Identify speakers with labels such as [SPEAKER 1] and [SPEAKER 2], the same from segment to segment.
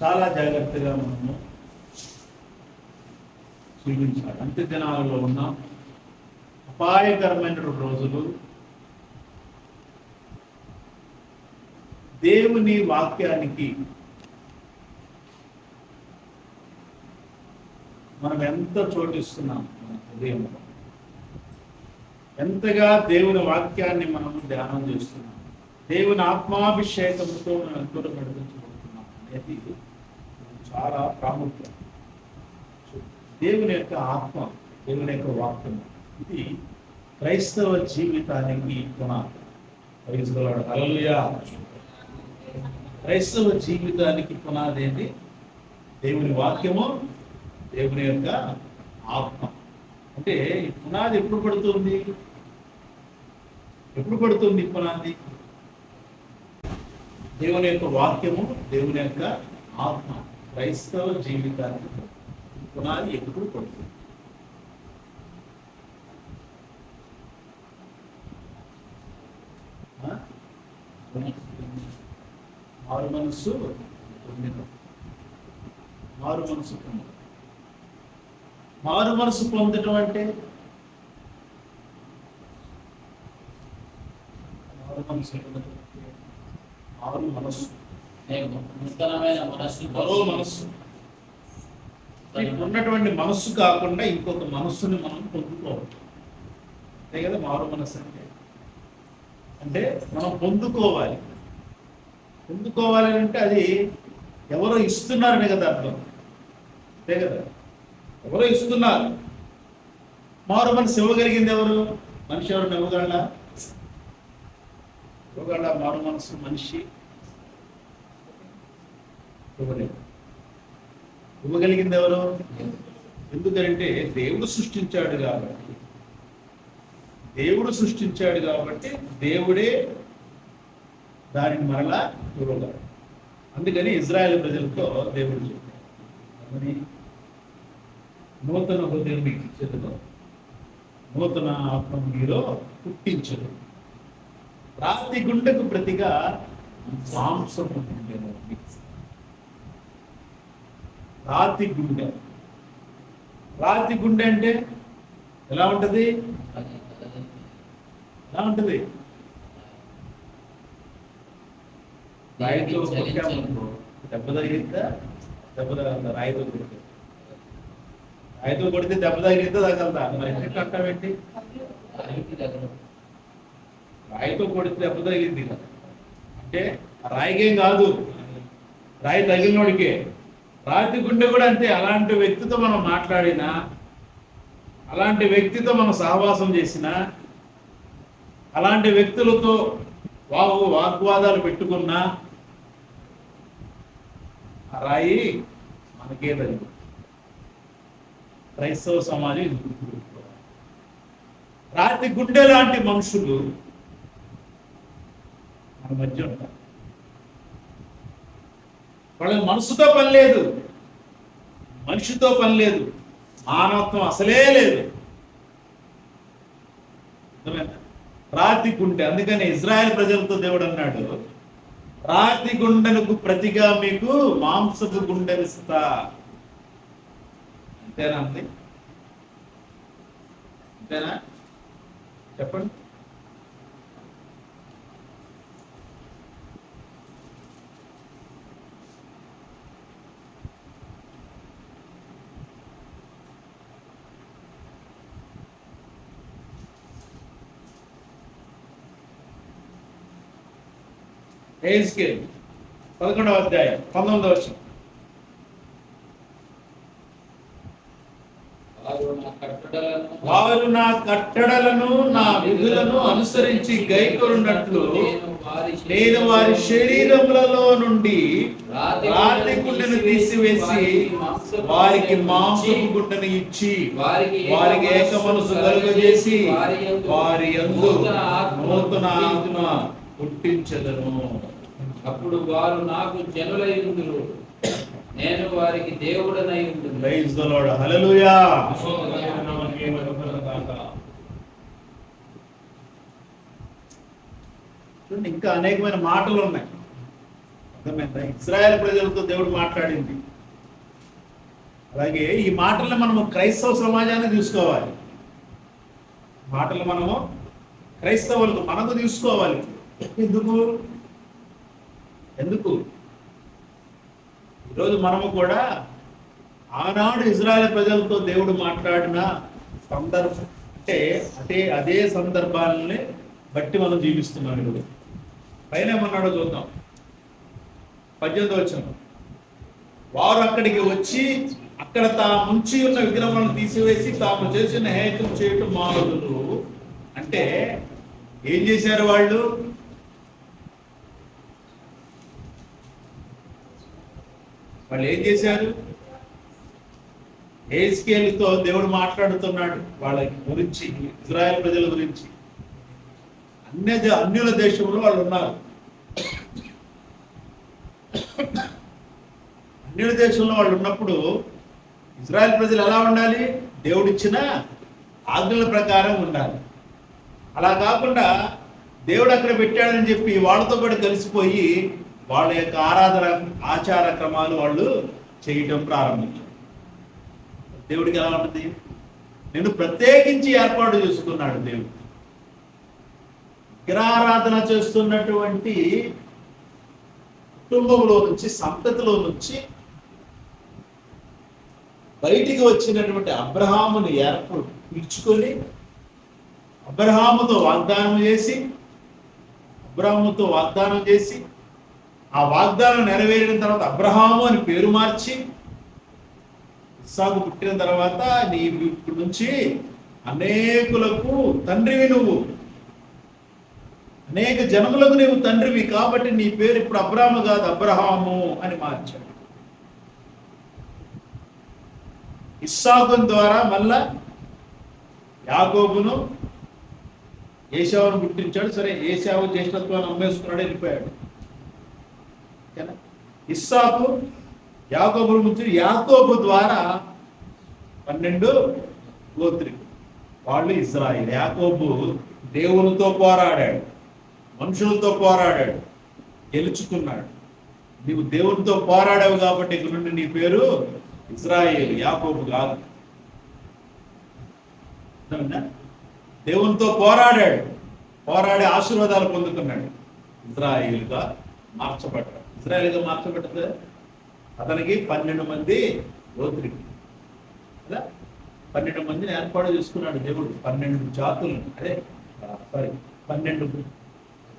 [SPEAKER 1] చాలా జాగ్రత్తగా మనము జీవించాలి. అంత్య దినాలలో ఉన్న అపాయకరమైన రోజులు. దేవుని వాక్యానికి మనం ఎంత చోటిస్తున్నాం మన హృదయంలో, ఎంతగా దేవుని వాక్యాన్ని మనం ధ్యానం చేస్తున్నాం, దేవుని ఆత్మాభిషేకంతో మనం ఎంతో నడిపించబడుతున్నాం అనేది చాలా ప్రాముఖ్యం. దేవుని యొక్క ఆత్మ, దేవుని యొక్క వాక్యం, ఇది క్రైస్తవ జీవితానికి పునాది. హల్లెలూయా. క్రైస్తవ జీవితానికి పునాది ఏంటి? దేవుని వాక్యము, దేవుని యొక్క ఆత్మ. అంటే ఈ పునాది ఎప్పుడు పడుతుంది? ఎప్పుడు పడుతుంది పునాది? దేవుని యొక్క వాక్యము, దేవుని యొక్క ఆత్మ క్రైస్తవ జీవితానికి పునాది ఎప్పుడు పడుతుంది? మారు మనస్సు పొందిన, మారు మనస్సు పొందడం. మారు మనసు పొందడం అంటే మారు మనసు మారు మనస్సు,
[SPEAKER 2] నూతనమైన మనస్సు,
[SPEAKER 1] మరో మనస్సు. ఉన్నటువంటి మనస్సు కాకుండా ఇంకొక మనస్సుని మనం పొందుకోవాలి. అంతే కదా మారు మనస్సు అంటే. అంటే మనం పొందుకోవాలి. పొందుకోవాలి అంటే అది ఎవరో ఇస్తున్నారని కదా అర్థం. అంతే కదా, ఎవరో ఇస్తున్నారు. మారు మనసు ఇవ్వగలిగింది ఎవరు? మనిషి ఎవరు ఇవ్వగలడా? ఇవ్వగలడా మారు మనసు మనిషి? ఇవ్వలేదు. ఇవ్వగలిగింది ఎవరు? ఎందుకంటే దేవుడు సృష్టించాడు కాబట్టి, దేవుడు సృష్టించాడు కాబట్టి దేవుడే దానిని మరలా ఇవ్వగలడు. అందుకని ఇజ్రాయెల్ ప్రజలతో దేవుడు చెప్పాడు, నూతన హృదయం మీకు ఇచ్చేదిలో, నూతన ఆత్మ మీలో పుట్టించదు. రాతి గుండెకు ప్రతిగా మాంసం ఉండేను. రాతి గుండె, రాతి గుండె అంటే ఎలా ఉంటది? ఎలా ఉంటది? రాయితో కొట్టామనుకో దెబ్బ తగిలిద్దా? దెబ్బ తగలదా? రాయితో కొడితే, రాయితో కొడితే దెబ్బ తగిలిద్దా తగలదా? మరి ఎట్లా అంటావేంటి? రాయితో కొడితే దెబ్బ తగిలింది కదా అంటే రాయికేం కాదు, రాయి తగిలినోడికే. రాతి గుండె కూడా అంతే. అలాంటి వ్యక్తితో మనం మాట్లాడినా, అలాంటి వ్యక్తితో మనం సహవాసం చేసినా, అలాంటి వ్యక్తులతో వాగ్వాదాలు పెట్టుకున్నా ఆ రాయి మనకే తగ్గు. క్రైస్తవ సమాజం రాతి గుండె లాంటి మనుషులు మన మధ్య ఉంటారు. వాళ్ళకి మనసుతో పని లేదు, మనిషితో పని లేదు, మానవత్వం అసలే లేదు. రాతి గుండె. అందుకని ఇజ్రాయెల్ ప్రజలతో దేవుడు అన్నాడు, రాతి గుండెలకు ప్రతిగా మీకు మాంసపు గుండెనిస్తా. అంతేనా? అంతే అంతేనా? చెప్పండి. ఎహెజ్కేలు 11వ అధ్యాయం 19వ వచనం. వారు నా కట్టడలను నా విధులను అనుసరించి గైకొనున్నట్లు నేను వారి శరీరములలో నుండి రాతి గుండెను తీసివేసి వారికి మాంసపు గుండెను ఇచ్చి వారికి ఏక మనసు కలుగజేసి వారి యందు నూతన ఆత్మ పుట్టించెదను.
[SPEAKER 2] అప్పుడు వారు నాకు జనులై ఉందురు, నేను వారికి దేవుడనై ఉందును.
[SPEAKER 1] Praise the lord. హల్లెలూయా. ఇంకా అనేకమైన మాటలు ఉన్నాయి. అర్థమైందా? ఇజ్రాయెల్ ప్రజలతో దేవుడు మాట్లాడింది. అలాగే ఈ మాటలను మనము క్రైస్తవ సమాజాన్ని తీసుకోవాలి. మాటలు మనము క్రైస్తవులకు మనకు తీసుకోవాలి. ఎందుకు ఈరోజు మనము కూడా ఆనాడు ఇజ్రాయెల్ ప్రజలతో దేవుడు మాట్లాడిన సందర్భం అదే సందర్భాలని బట్టి మనం జీవిస్తున్నాం. ఈరోజు పైన ఏమన్నాడో చూద్దాం. 18వ వచనం, వారు అక్కడికి వచ్చి అక్కడ తాము ముంచి ఉన్న విగ్రహాలను తీసివేసి తాము చేసిన హేతులు చేయటం మానవులు. అంటే ఏం చేశారు వాళ్ళు? ఏం చేశారు? హెజ్కేలుతో దేవుడు మాట్లాడుతున్నాడు వాళ్ళ గురించి, ఇజ్రాయెల్ ప్రజల గురించి. అన్యుల దేశంలో వాళ్ళు ఉన్నారు. అన్యుల దేశంలో వాళ్ళు ఉన్నప్పుడు ఇజ్రాయెల్ ప్రజలు ఎలా ఉండాలి? దేవుడిచ్చిన ఆజ్ఞల ప్రకారం ఉండాలి. అలా కాకుండా దేవుడు అక్కడ పెట్టాడని చెప్పి వాళ్ళతో పాటు కలిసిపోయి వాళ్ళ యొక్క ఆరాధన ఆచార క్రమాలు వాళ్ళు చేయటం ప్రారంభించారు. దేవుడికి ఎలా ఉంటుంది? నేను ప్రత్యేకించి ఏర్పాటు చేసుకున్నాడు దేవుడు. విగ్రహారాధన చేస్తున్నటువంటి కుటుంబంలో నుంచి, సంతతిలో నుంచి బయటికి వచ్చినటువంటి అబ్రహాముని పిలుచుకొని అబ్రహాముతో వాగ్దానం చేసి ఆ వాగ్దానం నెరవేరిన తర్వాత అబ్రహాము అని పేరు మార్చి, ఇస్సాకు పుట్టిన తర్వాత నీ ఇప్పటి నుంచి అనేకులకు తండ్రివి నువ్వు, అనేక జనములకు నీవు తండ్రివి, కాబట్టి నీ పేరు ఇప్పుడు అబ్రాము కాదు అబ్రహాము అని మార్చాడు. ఇస్సాకు ద్వారా మళ్ళా యాకోబును ఏశావును పుట్టించాడు. సరే, ఏశావు జ్యేష్ఠత్వాన్ని అమ్మేసుకున్నాడు, వెళ్ళిపోయాడు. ఇస్సాకు యాకోబును ముంచి యాకోబు ద్వారా 12 గోత్రికులు, వాళ్ళు ఇజ్రాయిల్. యాకోబు దేవునితో పోరాడాడు, మనుషులతో పోరాడాడు, గెలుచుకున్నాడు. నీవు దేవునితో పోరాడావు కాబట్టి ఇక నుండి నీ పేరు ఇజ్రాయేల్, యాకోబు కాదు. దేవునితో పోరాడి ఆశీర్వాదాలు పొందుకున్నాడు. ఇజ్రాయేలుగా మార్చబడ్డాడు. ఇజ్రాయేలుగా మార్చబడ్డది అతనికి 12 మంది గోత్రికులు, కదా, 12 మందిని ఏర్పాటు చేసుకున్నాడు దేవుడు. 12 జాతులను, 12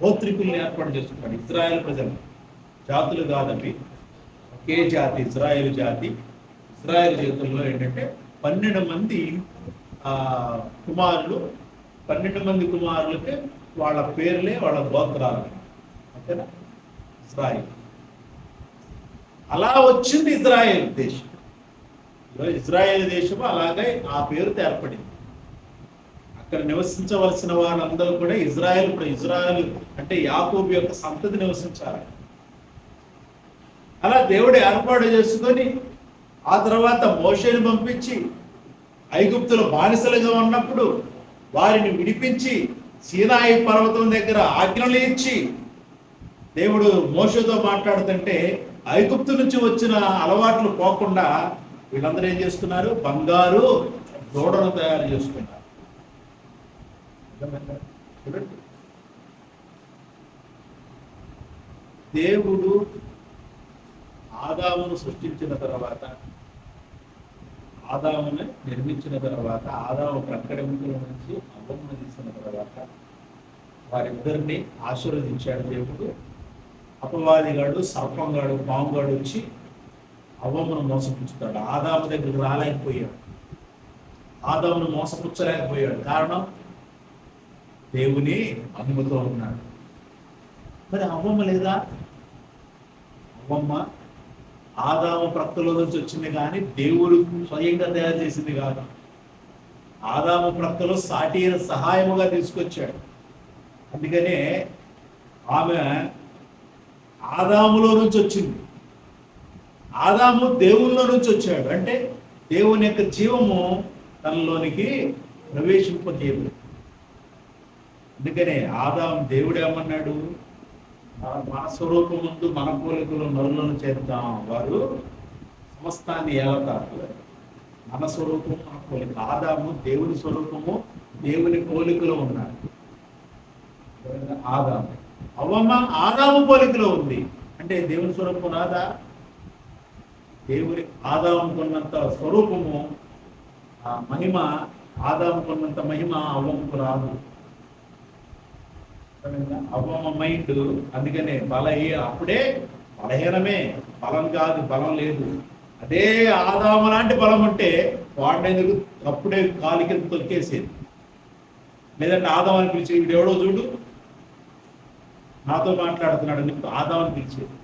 [SPEAKER 1] గోత్రికుల్ని ఏర్పాటు చేసుకున్నాడు. ఇజ్రాయేల్ ప్రజలు జాతులు కాదవి, ఒకే జాతి, ఇజ్రాయేల్ జాతి. ఇజ్రాయేల్ జాతుల్లో ఏంటంటే 12 మంది కుమారులు, 12 మంది కుమారులకి వాళ్ళ పేర్లే వాళ్ళ గోత్రాలు, ఓకేనా? ఇజ్రాయేల్. అలా వచ్చింది ఇజ్రాయేల్ దేశం. ఇజ్రాయేల్ దేశము అలాగే ఆ పేరుతో ఏర్పడింది. అక్కడ నివసించవలసిన వారందరూ కూడా ఇజ్రాయేల్ అంటే యాకోబు యొక్క సంతతి నివసించాలి. అలా దేవుడు ఏర్పాటు చేసుకొని ఆ తర్వాత మోషేని పంపించి ఐగుప్తులో బానిసలుగా ఉన్నప్పుడు వారిని విడిపించి సీనాయి పర్వతం దగ్గర ఆజ్ఞలు ఇచ్చి దేవుడు మోషేతో మాట్లాడుతుంటే ఐగుప్తు నుంచి వచ్చిన అలవాట్లు పోకుండా వీళ్ళందరూ ఏం చేస్తున్నారు? బంగారు దూడను తయారు చేసుకున్నారు. చూడండి, దేవుడు ఆదామును సృష్టించిన తర్వాత, ఆదాముని నిర్మించిన తర్వాత, ఆదాము ప్రక్కడెముకల నుంచి అవ్వమును తీసిన తర్వాత వారిద్దరిని ఆశీర్వదించాడు దేవుడు. అపవాదిగాడు, సర్పంగాడు, పాముగాడు వచ్చి అవ్వమును మోసపుచ్చుతాడు. ఆదాము దగ్గరికి రాలేకపోయాడు, ఆదామును మోసపుచ్చలేకపోయాడు. కారణం, దేవుని అమ్మతో ఉన్నాడు. మరి అవ్వమ్మ లేదా? అవ్వమ్మ ఆదాము ప్రక్కలో నుంచి వచ్చింది కానీ దేవుడు స్వయంగా తయారు చేసింది కాదు. ఆదాము ప్రక్కలో సాటి సహాయముగా తీసుకొచ్చాడు. అందుకనే ఆమె ఆదాములో నుంచి వచ్చింది. ఆదాము దేవుల్లో నుంచి వచ్చాడు. అంటే దేవుని యొక్క జీవము తనలోనికి ప్రవేశింపజేయదు. అందుకనే ఆదాము దేవుడు ఏమన్నాడు? మన స్వరూపం ముందు మన పోలికలు నరులను చేద్దాం, వారు సమస్తాన్ని ఏలతారు. మన స్వరూపము మన పోలిక. ఆదాము దేవుని స్వరూపము దేవుని పోలికలో ఉన్నాడు. ఆదాము అవ్వమ్మ ఆదాము పోలికలో ఉంది అంటే దేవుని స్వరూపం రాదా? దేవుని ఆదాముకున్నంత స్వరూపము ఆ మహిమ, ఆదాముకున్నంత మహిమ అవ్వమ్మకు రాదు. అవ్వమ్మ మైండ్ అందుకనే అప్పుడే బలహీనమే, బలం కాదు, బలం లేదు. అదే ఆదాము లాంటి బలం ఉంటే వాడినందుకు అప్పుడే కాలి కింద తొక్కేసేది. లేదంటే ఆదామని పిలిచి వీడు ఎవడో చూడు నాతో మాట్లాడుతున్నాడు అని ఆదామని పిలిచేది.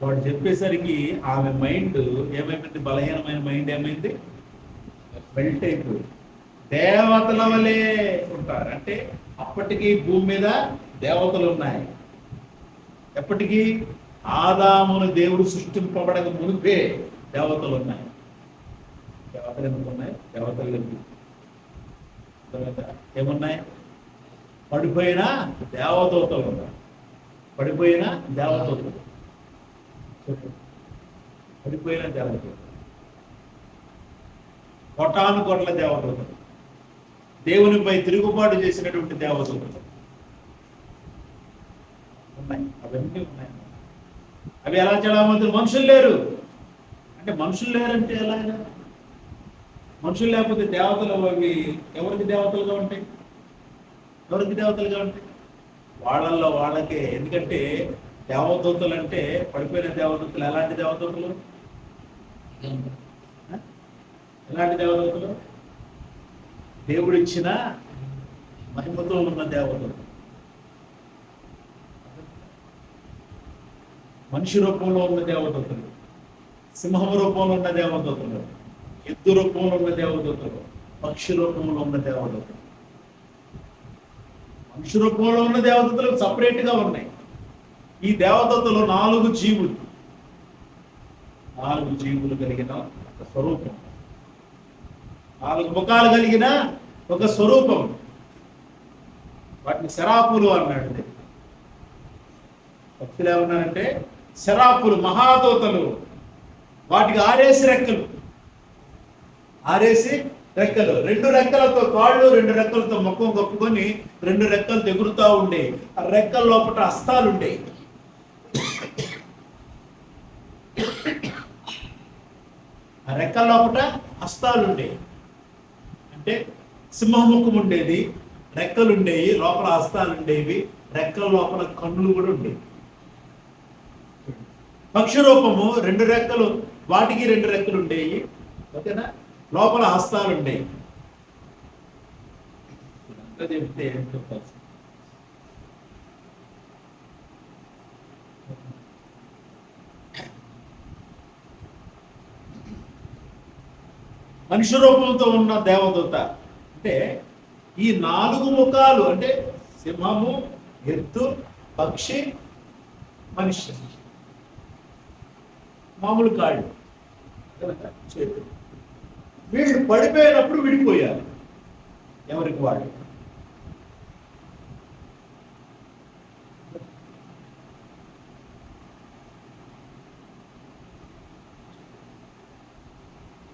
[SPEAKER 1] వాడు చెప్పేసరికి ఆమె మైండ్ ఏమైపోయింది? బలహీనమైన మైండ్ ఏమైంది? బెల్ట్ అయిపోయింది. దేవతల వలె ఉంటారు అంటే అప్పటికి భూమి మీద దేవతలు ఉన్నాయి. ఎప్పటికీ ఆదామును దేవుడు సృష్టింపబడక మునిపే దేవతలు ఉన్నాయి. దేవతలు ఎందుకు ఉన్నాయి? దేవతలు ఏమున్నాయి? పడిపోయిన దేవదూతలు ఉన్నాయి. పడిపోయిన దేవదూతలు, పడిపోయిన దేవదూతలు, కోటాను కోట్ల దేవదూతలు, దేవునిపై తిరుగుబాటు చేసినటువంటి దేవదూతలు ఉన్నాయి. అవన్నీ ఉన్నాయి. అవి ఎలా చలామవుతారు? మనుషులు లేరు అంటే మనుషులు లేరంటే ఎలాగా? మనుషులు లేకపోతే దేవతలు అవి ఎవరికి దేవతలుగా ఉంటాయి? ఎవరికి దేవతలుగా ఉంటాయి? వాళ్ళల్లో వాళ్ళకే. ఎందుకంటే దేవదూతలు అంటే పడిపోయిన దేవదూతలు ఎలాంటి దేవదూతలు? ఎలాంటి దేవదూతలు? దేవుడిచ్చిన మహిమతో ఉన్న దేవతలు. మనిషి రూపంలో ఉన్న దేవదూతలు, సింహం రూపంలో ఉన్న దేవదూతలు, ఎద్దు రూపంలో ఉన్న దేవదూతలు, పక్షి రూపంలో ఉన్న దేవదూతలు. మనిషి రూపంలో ఉన్న దేవదూతలు సపరేట్గా ఉన్నాయి. ఈ దేవదూతలు 4 జీవులు, 4 జీవులు కలిగిన ఒక స్వరూపం, 4 ముఖాలు కలిగిన ఒక స్వరూపం. వాటిని శరాపులు అన్నాడు. భక్తులు ఏమన్నారంటే శరాపులు, మహాదూతలు. వాటికి 6 రెక్కలు, 6 రెక్కలు, 2 రెక్కలతో కాళ్ళు, 2 రెక్కలతో ముఖం కప్పుకొని 2 రెక్కలు ఎగురుతూ ఉండే. ఆ రెక్కల లోపల హస్తాలు ఉండే. ఆ రెక్కల లోపల హస్తాలు ఉండేవి. అంటే సింహముఖం ఉండేది, రెక్కలు ఉండేవి, లోపల హస్తాలు ఉండేవి, రెక్కల లోపల కన్నులు కూడా ఉండేవి. పక్షి రూపము 2 రెక్కలు, వాటికి 2 రెక్కలు ఉండేవి. ఓకేనా? లోపల హస్తాలు ఉండేవి. ఇదంతా చెప్తే ఏం చెప్పాలి? మనిషి రూపంతో ఉన్న దేవదూత అంటే ఈ 4 ముఖాలు అంటే సింహము, ఎద్దు, పక్షి, మనిషి. మామూలు కాళ్ళు, చేతులు. వీళ్ళు పడిపోయినప్పుడు విడిపోయారు ఎవరికి వాళ్ళు.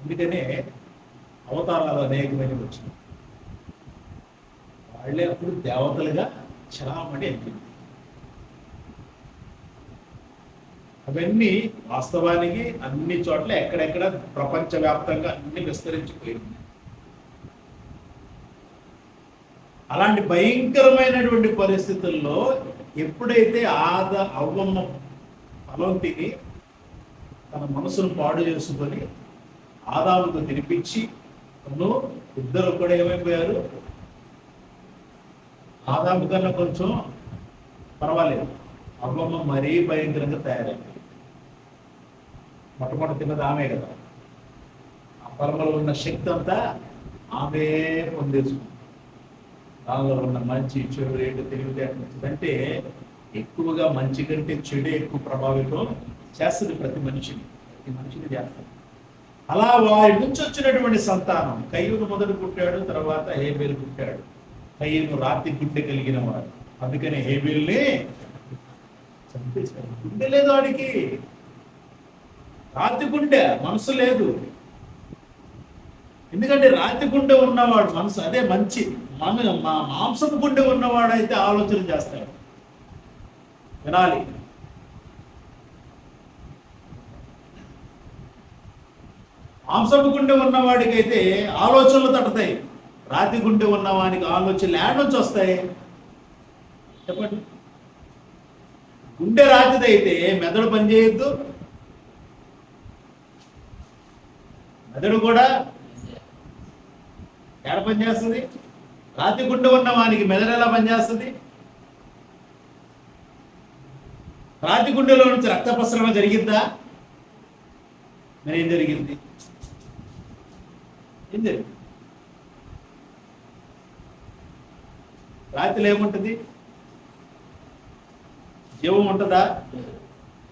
[SPEAKER 1] అందుకనే అవతారాలు అనేకమైనవి వచ్చినాయి. వాళ్ళే అప్పుడు దేవతలుగా చలామణి అయిపోయింది. అవన్నీ వాస్తవానికి అన్ని చోట్ల ఎక్కడెక్కడ ప్రపంచవ్యాప్తంగా అన్ని విస్తరించిపోయింది. అలాంటి భయంకరమైనటువంటి పరిస్థితుల్లో ఎప్పుడైతే అవ్వమ్మ ఫలం తిని తన మనసును పాడు చేసుకొని ఆదాముకు తినిపించి ఇద్దరు కూడా ఏమైపోయారు? ఆదాము కన్నా కొంచెం పర్వాలేదు, అవ్వమ్మ మరీ భయంకరంగా తయారైంది. మొట్టమొదటి తిన్నది ఆమె కదా. ఆ పరమలో ఉన్న శక్తి అంతా ఆమె పొందేసుకుంది. దానిలో ఉన్న మంచి చెడు ఏంటో తెలివితేటంటే ఎక్కువగా మంచి కంటే చెడు ఎక్కువ ప్రభావితం చేస్తుంది ప్రతి మనిషిని చేస్తుంది. అలా వారి నుంచి వచ్చినటువంటి సంతానం కయ్యూను మొదలు పుట్టాడు, తర్వాత హేబేలు పుట్టాడు. కయ్యూను రాతి గుండె కలిగిన వాడు, అందుకని హేబేల్ని చంపేశాడు. గుండె లేదు వాడికి, రాతి గుండె, మనసు లేదు. ఎందుకంటే రాతి గుండె ఉన్నవాడు మనసు అదే మంచి, మా మాంసపు గుండె ఉన్నవాడైతే ఆలోచన చేస్తాడు. వినాలి. మాంసపు గుండె ఉన్నవాడికైతే ఆలోచనలు తట్టుతాయి. రాతి గుండె ఉన్నవానికి ఆలోచనలు ఏడ నుంచి వస్తాయి చెప్పండి? గుండె రాతిదైతే మెదడు పనిచేయద్దు, మెదడు కూడా ఎక్కడ పనిచేస్తుంది? రాతి గుండె ఉన్నవానికి మెదడు ఎలా పనిచేస్తుంది? రాతి గుండెలో నుంచి రక్త ప్రసరణ జరిగిందా? మరి ఏం జరిగింది? ఏం జరిగింది? రాతిలో ఏముంటుంది? జీవం ఉంటుందా?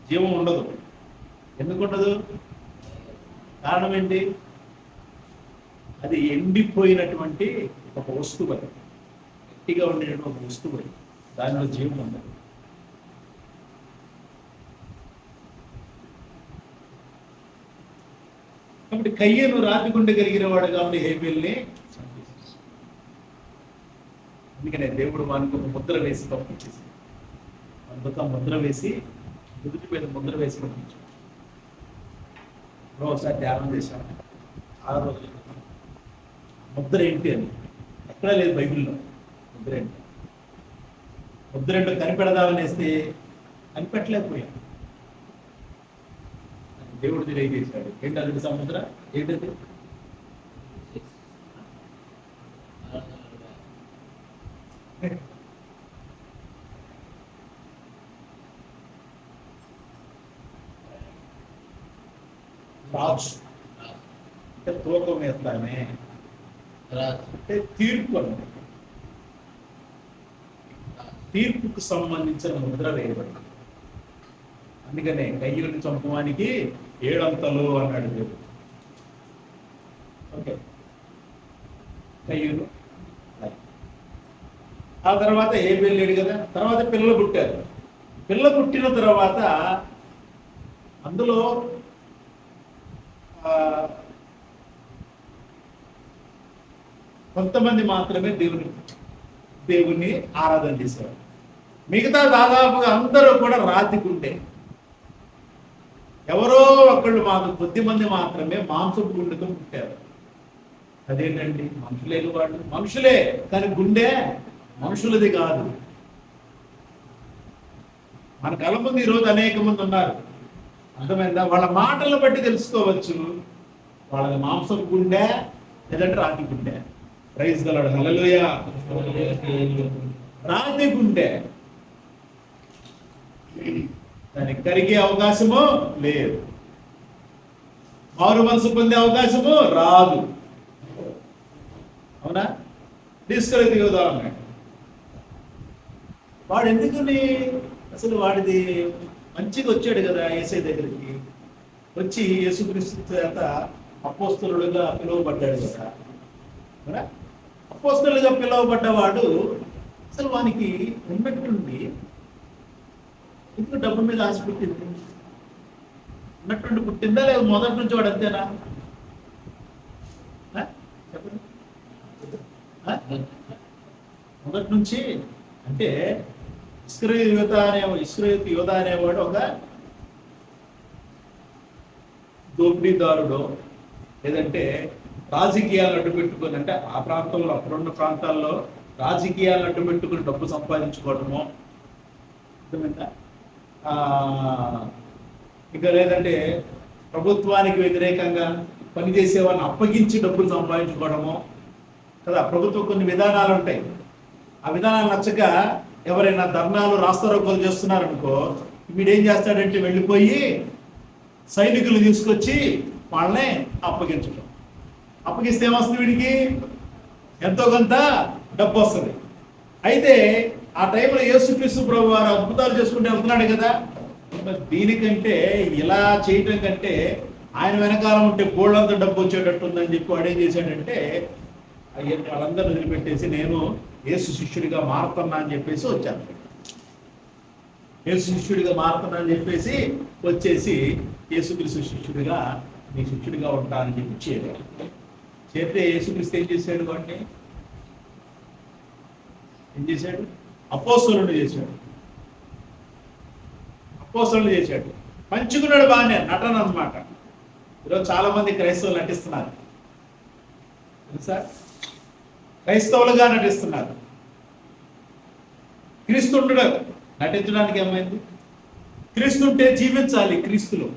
[SPEAKER 1] జీవం ఉండదు. ఎందుకు ఉండదు? కారణం ఏంటి? అది ఎండిపోయినటువంటి ఒక వస్తువు, అది గట్టిగా ఉండేటువంటి ఒక వస్తువు, దానిలో జీవం ఉండదు. కాబట్టి కయ్యను రాతి గుండె కలిగిన వాడు కాబట్టి హేబేల్ని చంపేశాడు. అందుకనే దేవుడు వానికి ఒక ముద్ర వేసి పంపించేసి, అందుక ముద్ర వేసి ఎదుటి మీద ముద్ర వేసి పంపించాడు. ఒకసారి ధ్యానం చేశాను చాలా రోజులు. ముద్ర ఏంటి అని ఎక్కడా లేదు బైబిల్లో. ముద్ర ఏంటి? ముద్ర ఏంటో కనిపెడదామని వేస్తే కనిపెట్టలేకపోయాం. దేవుడు తెలియజేశాడు. ఏంటి అది? సముద్ర ఏంటది? రాజు అంటే తూకం వేస్తామే, అంటే తీర్పు అంటే తీర్పుకు సంబంధించిన ముద్ర వేయబడింది. అందుకనే కయ్యూని చంపడానికి 7 అంతలు అన్నాడు దేవుడు. ఓకే, కయ్యూను. ఆ తర్వాత హేబేలు లేడు కదా, తర్వాత పిల్లలు పుట్టారు. పిల్ల పుట్టిన తర్వాత అందులో కొంతమంది మాత్రమే దేవుణ్ణి ఆరాధన చేసేవారు. మిగతా దాదాపుగా అందరూ కూడా రాతి గుండె. ఎవరో ఒకళ్ళు కొద్ది మంది మాత్రమే మాంసపు గుండెతో పుట్టారు. అదేంటండి? మనుషులే వాళ్ళు, మనుషులే కానీ గుండె మనుషులది కాదు. మన కళ్ళ ముందు ఈరోజు అనేక మంది ఉన్నారు, అర్థమైందా? వాళ్ళ మాటలను బట్టి తెలుసుకోవచ్చు వాళ్ళది మాంసపు గుండె లేదంటే రాతి గుండె. ప్రైజ్ గలడు, హల్లెలూయా. రాతి గుండె దానికి కరిగే అవకాశము లేదు, మారు మనసు పొందే అవకాశము రాదు. అవునా? తీసుకెళ్ళి ఉదాహరణ, వాడు ఎందుకని అసలు వాడిది మంచిగా వచ్చాడు కదా యేసయ్య దగ్గరికి, వచ్చి యేసుక్రీస్తు చేత అపోస్తలుడుగా పిలువబడ్డాడు కదా. అవునా? అపోస్తలుగా పిలువబడ్డవాడు అసలు వానికి ఉన్నట్టుండి ఎందుకు డబ్బు మీద ఆశ పుట్టింది? ఉన్నట్టుండి పుట్టిందా లేదా మొదటి నుంచి వాడు అంతేనా? చెప్పండి. మొదటి నుంచి అంటే ఇస్కరియోతు యోధ అనేవాడు ఒక దోపిడీదారుడు, లేదంటే రాజకీయాలు అడ్డు పెట్టుకొని, అంటే ఆ ప్రాంతంలో అప్పుడున్న ప్రాంతాల్లో రాజకీయాలు అడ్డు పెట్టుకుని డబ్బు సంపాదించుకోవడము, అర్థమైందా? ఇంకా లేదంటే ప్రభుత్వానికి వ్యతిరేకంగా పనిచేసే వాళ్ళని అప్పగించి డబ్బులు సంపాదించుకోవడము కదా. ప్రభుత్వం కొన్ని విధానాలు ఉంటాయి, ఆ విధానాలు నచ్చక ఎవరైనా ధర్నాలు రాస్తారోకోలు చేస్తున్నారనుకో, వీడేం చేస్తాడంటే వెళ్ళిపోయి సైనికులు తీసుకొచ్చి వాళ్ళని అప్పగించడం. అప్పగిస్తే ఏమొస్తుంది? వీడికి ఎంతో కొంత డబ్బు వస్తుంది. అయితే ఆ టైంలో యేసుక్రీస్తు ప్రభు వారు అద్భుతాలు చేసుకుంటూ వెళ్తున్నాడు కదా. దీనికంటే ఇలా చేయటం కంటే ఆయన వెనకాల ఉంటే బోళ్ళంతా డబ్బు వచ్చేటట్టు ఉందని చెప్పి వాడు ఏం చేశాడంటే వాళ్ళందరూ వదిలిపెట్టేసి నేను యేసు శిష్యుడిగా మారుతున్నా అని చెప్పేసి వచ్చాను. యేసు శిష్యుడిగా మారుతున్నా అని చెప్పేసి వచ్చేసి యేసుక్రీస్తు శిష్యుడిగా నీ శిష్యుడిగా ఉంటానని చెప్పి చేరాడు. చేరితే యేసుక్రీస్తు ఏం చేశాడు? వాడిని ఏం చేశాడు? అపోస్తలుని చేశాడు. అపోస్తలుని చేశాడు. పంచుకున్నాడు బాగానే, నటన అన్నమాట. ఈరోజు చాలా మంది క్రైస్తవులు నటిస్తున్నారు తెలుసా? క్రైస్తవులుగా నటిస్తున్నారు. క్రీస్తుంటుడు నటించడానికి ఏమైంది? క్రీస్తుంటే జీవించాలి క్రీస్తులో.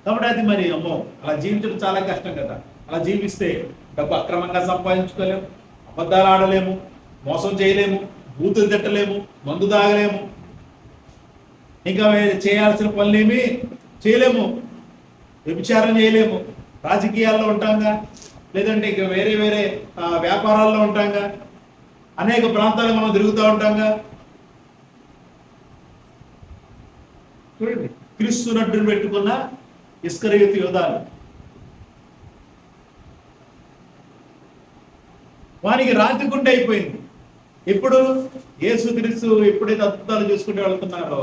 [SPEAKER 1] కాబట్టి అది మరి అమ్మో అలా జీవించడం చాలా కష్టం కదా. అలా జీవిస్తే డబ్బు అక్రమంగా సంపాదించుకోలేము, అబద్ధాలు ఆడలేము, మోసం చేయలేము, బూతులు తిట్టలేము, మందు తాగలేము, ఇంకా చేయాల్సిన పనులేమి చేయలేము, వ్యభిచారం చేయలేము, రాజకీయాల్లో ఉంటాంగా, లేదంటే ఇక వేరే వేరే వ్యాపారాల్లో ఉంటాంగా, అనేక ప్రాంతాలు మనం తిరుగుతూ ఉంటాంగా. చూడండి, క్రీస్తు నడ్డును పెట్టుకున్న ఇస్కరియోతు యోధాలు, వానికి రాతిగుండె అయిపోయింది. ఇప్పుడు యేసుక్రీస్తు ఎప్పుడైతే అద్భుతాలు చూసుకుంటూ వెళ్తున్నారో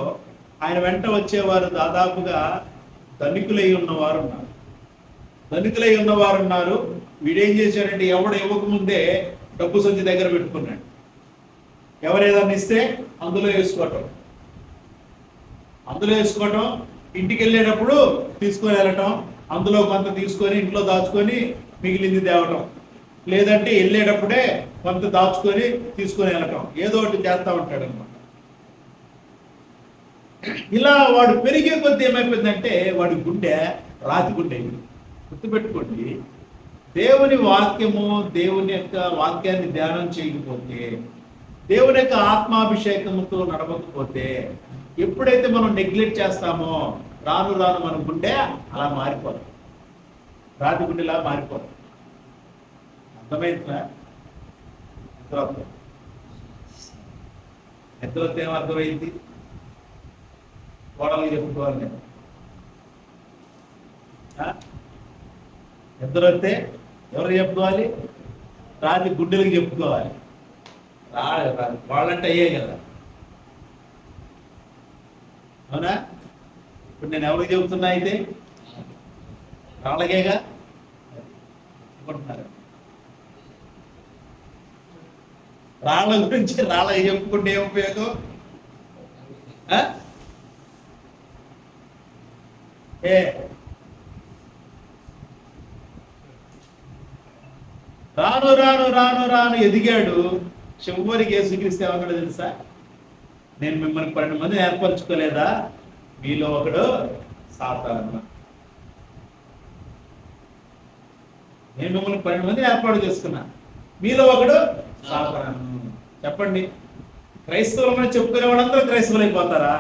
[SPEAKER 1] ఆయన వెంట వచ్చేవారు దాదాపుగా ధనికులై ఉన్నవారు ఉన్నారు. ధనికులై ఉన్నవారు ఉన్నారు. వీడేం చేశాడంటే ఎవడు ఇవ్వకముందే డబ్బు సంచి దగ్గర పెట్టుకున్నాడు. ఎవరు ఏదన్నా ఇస్తే అందులో వేసుకోవటం, ఇంటికి వెళ్ళేటప్పుడు తీసుకొని వెళ్ళటం, అందులో కొంత తీసుకొని ఇంట్లో దాచుకొని మిగిలింది తేవటం, లేదంటే వెళ్ళేటప్పుడే కొంత దాచుకొని తీసుకొని వెళ్ళటం, ఏదో ఒకటి చేస్తూ ఉంటాడు అన్నమాట. ఇలా వాడు పెరిగే కొద్ది ఏమైపోయిందంటే వాడి గుండె రాతి గుండె అయింది. గుర్తుపెట్టుకోండి, దేవుని వాక్యము, దేవుని యొక్క వాక్యాన్ని ధ్యానం చేయకపోతే, దేవుని యొక్క ఆత్మాభిషేకముతో నడవకపోతే, ఎప్పుడైతే మనం నెగ్లెక్ట్ చేస్తామో రాను రాను మన గుండె అలా మారిపోదు, రాతి గుండెలా మారిపోదు. అర్థమైందా? నిద్రతో ఏమర్థమైంది? కోడలు చెప్పుకోవాలి నేను. నిద్ర వస్తే ఎవరు చెప్పుకోవాలి? రాత్రి గుండెలకు చెప్పుకోవాలి. వాళ్ళంటే అయ్యే కదా, అవునా? ఇప్పుడు నేను ఎవరికి చెబుతున్నా? అయితే రాళ్ళకేగా అనుకుంటున్నారు. రాళ్ళ గురించి రాళ్ళకి చెప్పుకుంటే ఏం ఉపయోగం? రాను రాను రాను రాను ఎదిగాడు. చివరికి యేసుక్రీస్తు ఏమన్నాడో తెలుసా? నేను మిమ్మల్ని 12 మందిని ఏర్పరచుకోలేదా? మీలో ఒకడు సాతాను. నేను మిమ్మల్ని 12 మందిని ఏర్పాటు చేసుకున్నా, మీలో ఒకడు సాతాను. చెప్పండి, క్రైస్తవులమని చెప్పుకునే వాళ్ళందరూ క్రైస్తవులు అయిపోతారా?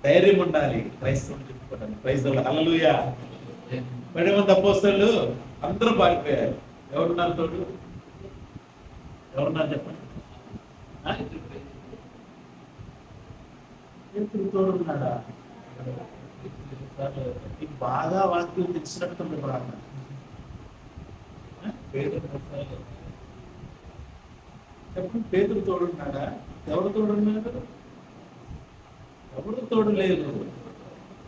[SPEAKER 1] ధైర్యం ఉండాలి క్రైస్తవులు చెప్పుకోవడానికి. క్రైస్తవులు హల్లెలూయా. 10 మంది అపోస్తలులు అందరూ పారిపోయారు. ఎవరున్నారు తోడు? ఎవరున్నారు చెప్పండి? పేతురు తోడున్నాడా? నీకు బాగా వాక్యం తెలిసినట్టుంది ప్రార్థన. చెప్పండి, పేతురు తోడున్నాడా? ఎవరు తోడున్నాడు? ఎవరు తోడు లేదు,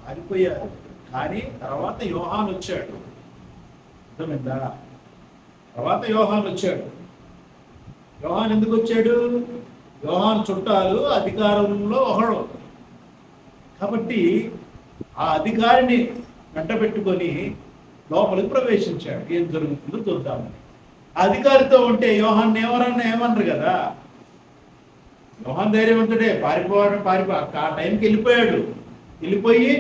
[SPEAKER 1] ఆగిపోయారు. కానీ తర్వాత యోహాను వచ్చాడు. అర్థమైందా? తర్వాత యోహాను వచ్చాడు. యోహాను ఎందుకు వచ్చాడు? యోహాను చుట్టాలు అధికారంలో ఒకడు కాబట్టి ఆ అధికారిని వెంట పెట్టుకొని లోపలికి ప్రవేశించాడు. ఏం జరుగుతుందో చూద్దామని. అధికారితో ఉంటే యోహాన్ని ఏమన్నారు కదా. యోహాన్ ధైర్యవంతుడే, పారిపో ఆ టైంకి వెళ్ళిపోయాడు. వెళ్ళిపోయి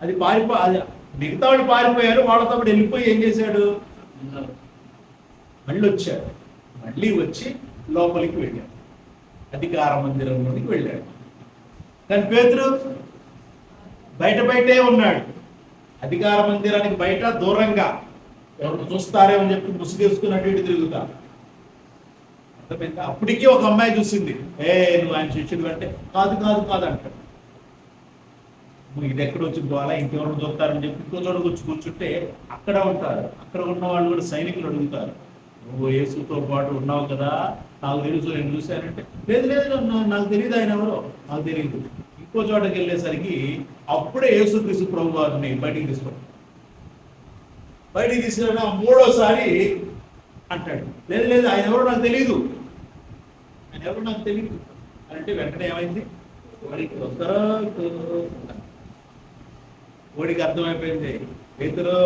[SPEAKER 1] అది మిగతా వాళ్ళు పారిపోయారు, వాళ్ళతో పాటు వెళ్ళిపోయి ఏం చేశాడు? మళ్ళీ వచ్చాడు. మళ్ళీ వచ్చి లోపలికి వెళ్ళాడు, అధికార మందిరంలోనికి వెళ్ళాడు. కానీ పేతురు బయటే ఉన్నాడు. అధికార మందిరానికి బయట దూరంగా ఎవరు చూస్తారేమో అని చెప్పి ముసుగేసుకున్నట్టు ఇటు తిరుగుతా. అర్థమైందా? అప్పటికీ ఒక అమ్మాయి చూసింది. నువ్వు ఆయన శిష్యుడు అంటే కాదు అంటాడు. ఇది ఎక్కడ వచ్చి పోవాలా, ఇంకెవరు చూస్తారని చెప్పి ఇంకో చోట వచ్చి కూర్చుంటే అక్కడ ఉంటారు. అక్కడ ఉన్న వాళ్ళు కూడా సైనికులు అడుగుతారు, నువ్వు యేసుతో పాటు ఉన్నావు కదా, నాకు తెలుసు, నేను చూశానంటే లేదు లేదు నాకు తెలియదు, ఆయన ఎవరో నాకు తెలియదు. ఇంకో చోటకి వెళ్ళేసరికి అప్పుడే యేసుక్రీస్తు ప్రభు వారిని బయటికి తీసుకుంటారు. బయటికి తీసుకున్న మూడోసారి అంటాడు, లేదు లేదు ఆయన ఎవరో నాకు తెలియదు, ఆయన ఎవరో నాకు తెలియదు అంటే వెంటనే ఏమైంది, వాడికి వస్తారో వాడికి అర్థమైపోయింది, పేతురు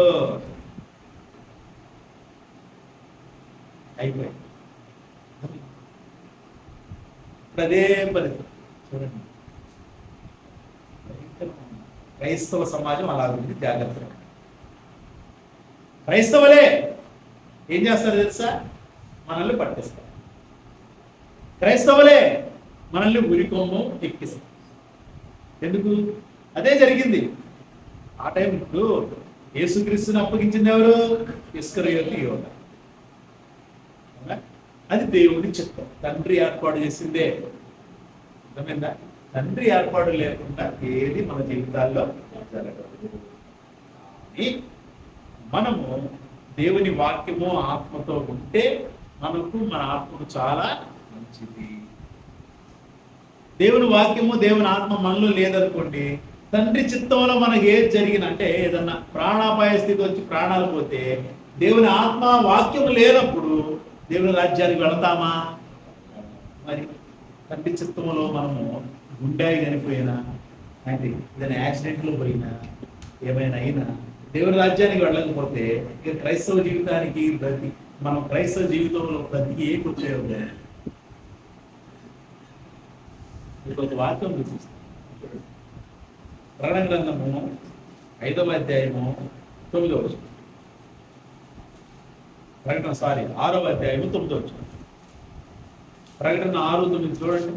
[SPEAKER 1] అయిపోయింది. అదే పరిస్థితి చూడండి. క్రైస్తవ సమాజం అలా ఉంది. జాగ్రత్తగా క్రైస్తవులే ఏం చేస్తారు తెలుసా, మనల్ని పట్టిస్తారు. క్రైస్తవులే మనల్ని ఉరికొమ్ము ఎక్కిస్తారు. ఎందుకు? అదే జరిగింది ఆ టైం. ఇప్పుడు యేసుక్రీస్తుని అప్పగించింది ఎవరు? ఇస్కరియోతు యోధ. అది దేవుని చిత్తం, తండ్రి ఏర్పాటు చేసిందే. అర్థమైందా? తండ్రి ఏర్పాటు లేకుండా ఏది మన జీవితాల్లో జరగదు. మనము దేవుని వాక్యము ఆత్మతో ఉంటే మనకు మన ఆత్మకు చాలా మంచిది. దేవుని వాక్యము దేవుని ఆత్మ మనలో లేదనుకోండి, తండ్రి చిత్తంలో మనకి ఏది జరిగిన అంటే ఏదన్నా ప్రాణాపాయ స్థితి వచ్చి ప్రాణాలు పోతే దేవుని ఆత్మ వాక్యం లేనప్పుడు దేవుని రాజ్యానికి వెళతామా? మరి తండ్రి చిత్తంలో మనము గుండె చనిపోయినా అంటే ఏదైనా యాక్సిడెంట్లో పోయినా ఏమైనా అయినా దేవుని రాజ్యానికి వెళ్ళకపోతే ఇక క్రైస్తవ జీవితానికి మనం క్రైస్తవ జీవితంలో ప్రతికి ఏ ఉపయోగం? ఇంకొక వాక్యం చూపిస్తాం. ప్రకటన గ్రంథము 5వ అధ్యాయము 9వ వచనం. ప్రకటన 6వ అధ్యాయము 9వ వచనం. ప్రకటన 6:9 చూడండి.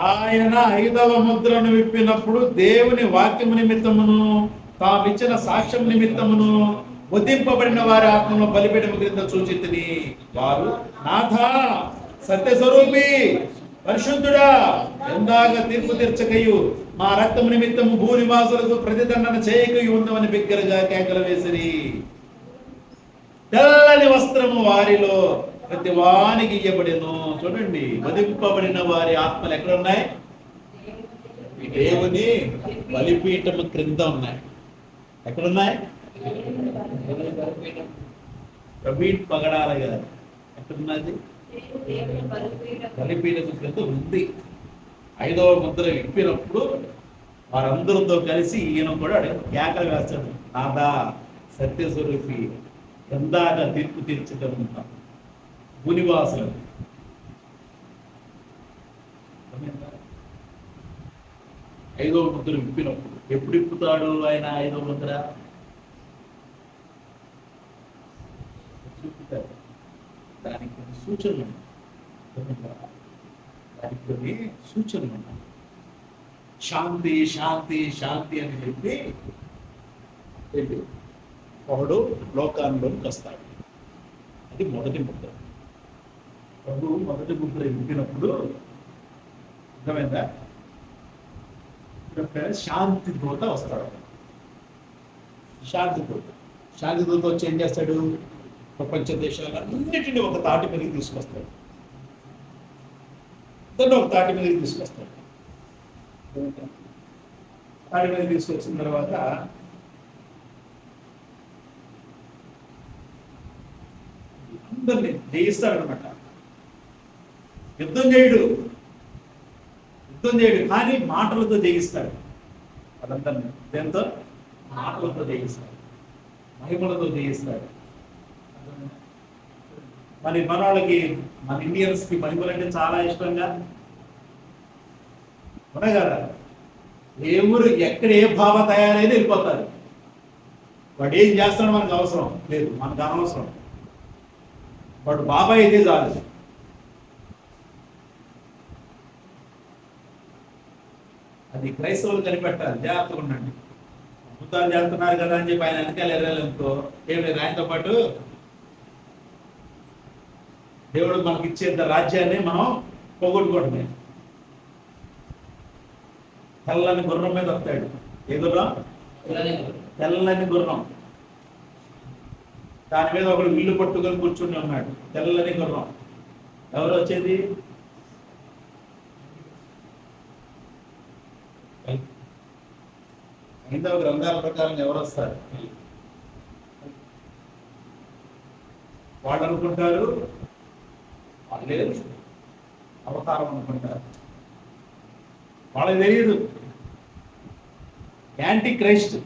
[SPEAKER 1] ఆయన 5వ ముద్రను విప్పినప్పుడు దేవుని వాక్యము నిమిత్తమును తామిచ్చిన సాక్ష్యం నిమిత్తమును ఉద్దింపబడిన వారి ఆత్మను బలిపీఠము క్రింద సూచితిని. వారు నాథా సత్యస్వరూపి పరిశుద్ధుడా ఎందాక తీర్పు తీర్చకయు మా రక్తము నిమిత్తము భూనివాసులకు ప్రతిదండన చేయకయు ఉండవని బిగ్గరగా కేకలు వేసిరి. తెల్లని వస్త్రము వారిలో ప్రతి వానికి ఇయ్యబడెను. చూడండి, వధింపబడిన వారి ఆత్మలు ఎక్కడ ఉన్నాయి? దేవుని బలిపీఠము క్రింద ఉన్నాయి. ఎక్కడున్నాయి? ప్రవీణ్ పగడాల కదా, ఎక్కడున్నది? బలిపీఠము క్రింద ఉంది. 5వ ముద్ర విప్పినప్పుడు వారందరితో కలిసి ఈయన కూడా కేకలు వేస్తాడు, నాదా సత్యస్వరూపి ఎందాక తీర్పు తీర్చడం భూనివాసులు. 5వ ముద్ర విప్పినప్పుడు ఎప్పుడు ఇప్పుతాడు ఆయన? 5వ ముద్ర దానికి కొన్ని సూచనలు ఉన్నాయి. శాంతి శాంతి శాంతి అని చెప్పి ఒకడు లోకాల్లోకి వస్తాడు. అది మొదటి ముద్ర. ప్రభు మొదటి ముద్ర విప్పినప్పుడు అర్థమైందా? శాంతి దూత వస్తాడు. శాంతి దూత వచ్చి ఏం చేస్తాడు? ప్రపంచ దేశాలన్నిటిని ఒక తాటి మీదకి తీసుకొస్తాడు. దాన్ని ఒక తాటి మీదకి తీసుకొస్తాడు. తాటి మీదకి తీసుకొచ్చిన తర్వాత అందరినీ జయిస్తాడు అనమాట. యుద్ధం చేయడు కానీ మాటలతో జయిస్తాడు. అదందరినీ దేంతో? మాటలతో జయిస్తాడు, మహిమలతో జయిస్తాడు. మరి మన వాళ్ళకి, మన ఇండియన్స్ కి మహిమలు అంటే చాలా ఇష్టంగా ఉన్నాయి కదా. ఏ ఊరు ఎక్కడ ఏ భావ తయారైనా వెళ్ళిపోతారు. వాడు ఏం చేస్తాడో మనకు అవసరం లేదు, మనకు అనవసరం. వాడు బాబాయ్ అయితే చాలు. అది క్రైస్తవులు కనిపెట్టాలి. జాగ్రత్తగా ఉండండి. అద్భుతాలు చేస్తున్నారు కదా అని చెప్పి ఆయన వెనకాల ఎర్రాలనుకో ఏం లేదు, ఆయనతో పాటు దేవుడు మనకి ఇచ్చేంత రాజ్యాన్ని మనం పోగొట్టుకోవడమే. తెల్లని గుర్రం మీద వస్తాడు. ఏ గుర్రం? తెల్లని గుర్రం. దాని మీద ఒకడు విల్లు పట్టుకొని కూర్చుని ఉన్నాడు. తెల్లని గుర్రం. ఎవరు వచ్చేది? హైందవ గ్రంథాల ప్రకారం ఎవరు వస్తారు? వాళ్ళు అనుకుంటారు వాళ్ళే అవతారం అనుకుంటారు. వాళ్ళకి తెలియదు యాంటీ క్రైస్ట్.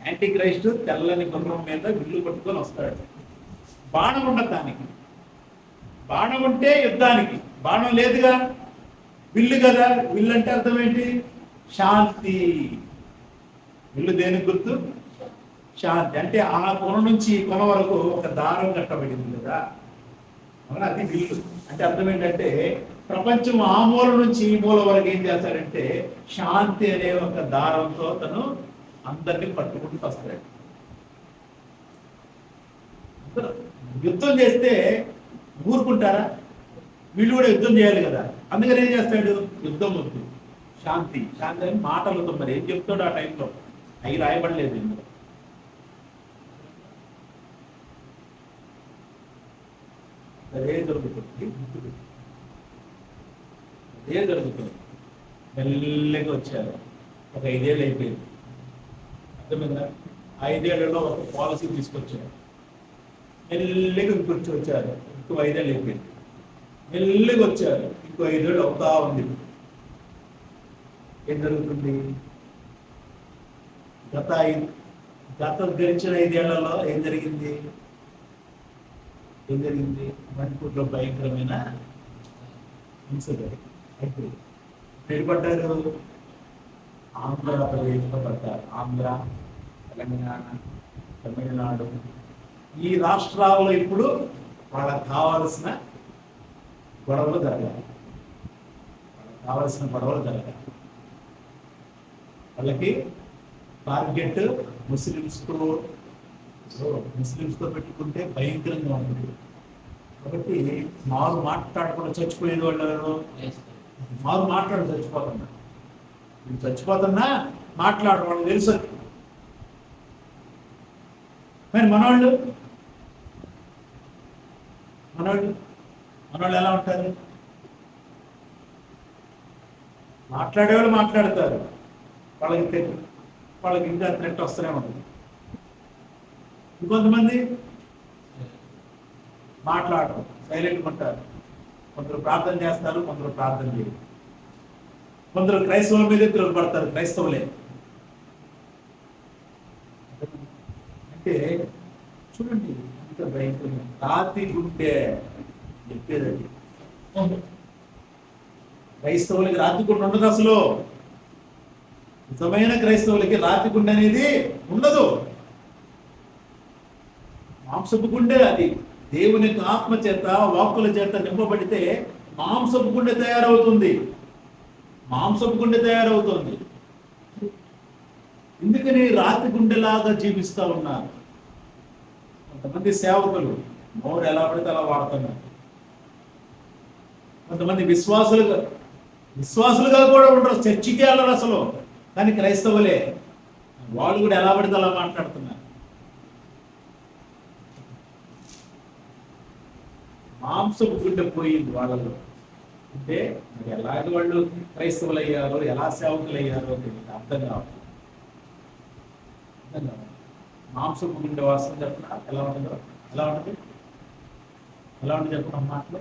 [SPEAKER 1] యాంటీ క్రైస్ట్ తెల్లని గుర్రం మీద విల్లు పట్టుకొని వస్తాడు. బాణం ఉండదు దానికి. బాణం ఉంటే యుద్ధానికి, బాణం లేదుగా, విల్లు కదా. విల్లు అంటే అర్థం ఏంటి? శాంతి. విల్లు దేనికి గుర్తు? శాంతి. అంటే ఆ కొన నుంచి ఈ కొన వరకు ఒక దారం కట్టబడింది కదా, అది విల్లు. అంటే అర్థం ఏంటంటే ప్రపంచం ఆ మూల నుంచి ఈ మూల వరకు ఏం చేస్తాడంటే శాంతి అనే ఒక దారంతో తను అందరినీ పట్టుకుంటూ వస్తాడు. యుద్ధం చేస్తే ఊరుకుంటారా? వీళ్ళు కూడా యుద్ధం చేయాలి కదా. అందుకని ఏం చేస్తాడు? యుద్ధం వద్దు, శాంతి. శాంతి అని మాటలతో మరి ఏం చెప్తాడు ఆ టైంలో? అవి రాయబడలేదు ఇందులో. అదే జరుగుతుంది. అదే జరుగుతుంది. మెల్లగా వచ్చారు. ఒక 5 ఏళ్ళు అయిపోయింది. అర్థమైందా? 5 ఏళ్లలో ఒక పాలసీ తీసుకొచ్చారు. మెల్లగా ఇంకొచ్చి వచ్చారు. ఇంకో 5 ఏళ్ళు అయిపోయింది. మెల్లగా వచ్చారు. ఇంకో 5 ఏళ్ళు అవుతా ఉంది. ఏం జరుగుతుంది? గత గడిచిన 5 ఏళ్లలో ఏం జరిగింది? మణిపూర్లో భయంకరమైన హింస అయిపోయింది. పడ్డారు ఆంధ్రప్రదేశ్లో పడ్డారు. ఆంధ్ర, తెలంగాణ, తమిళనాడు, ఈ రాష్ట్రాల్లో ఇప్పుడు వాళ్ళకి కావాల్సిన గొడవలు జరగాలి. వాళ్ళకి టార్గెట్ ముస్లిమ్స్తో పెట్టుకుంటే భయంకరంగా ఉంటుంది. కాబట్టి మారు మాట్లాడకుండా చచ్చిపోయేది వాళ్ళు. మారు మాట్లాడి చచ్చిపోతున్నా మాట్లాడరు. వాళ్ళకి తెలుసు. మరి మనవాళ్ళు ఎలా ఉంటారు? మాట్లాడేవాళ్ళు మాట్లాడతారు. వాళ్ళకి ఇంకా థ్రెట్ వస్తూనే ఉంటుంది. ఇంకొంతమంది మాట్లాడరు, సైలెంట్గా ఉంటారు. కొందరు ప్రార్థన చేస్తారు, కొందరు ప్రార్థన చేయరు. కొందరు క్రైస్తవుల మీద తిరగబడతారు. క్రైస్తవులే అంటే చూడండి ఎంత భయంకరంగా. రాతి గుండె చెప్పేదండి. క్రైస్తవులకి రాతి గుండె ఉండదు అసలు. నిజమైన క్రైస్తవులకి రాతి గుండె అనేది ఉండదు. మాంసపు గుండె అది. దేవుని ఆత్మ చేత, వాక్కుల చేత నింపబడితే మాంసపు గుండె తయారవుతుంది. ఎందుకని రాతి గుండెలాగా జీవిస్తూ ఉన్నారు? కొంతమంది సేవకులు నోరు ఎలా పడితే అలా వాడుతున్నారు. కొంతమంది విశ్వాసులుగా కూడా ఉండరు. చర్చికి వెళ్ళరు అసలు, కానీ క్రైస్తవులే. వాళ్ళు కూడా ఎలా పడితే అలా మాట్లాడుతున్నారు. మాంసపు గుండె పోయింది వాళ్ళలో. అంటే ఎలాంటి వాళ్ళు క్రైస్తవులు అయ్యారో, ఎలా సేవకులు అయ్యారో అర్థం కావాలి. మాంసపు గుండె వాసన చెప్పిన ఎలా ఉంటుంది చెప్పిన మాటలు.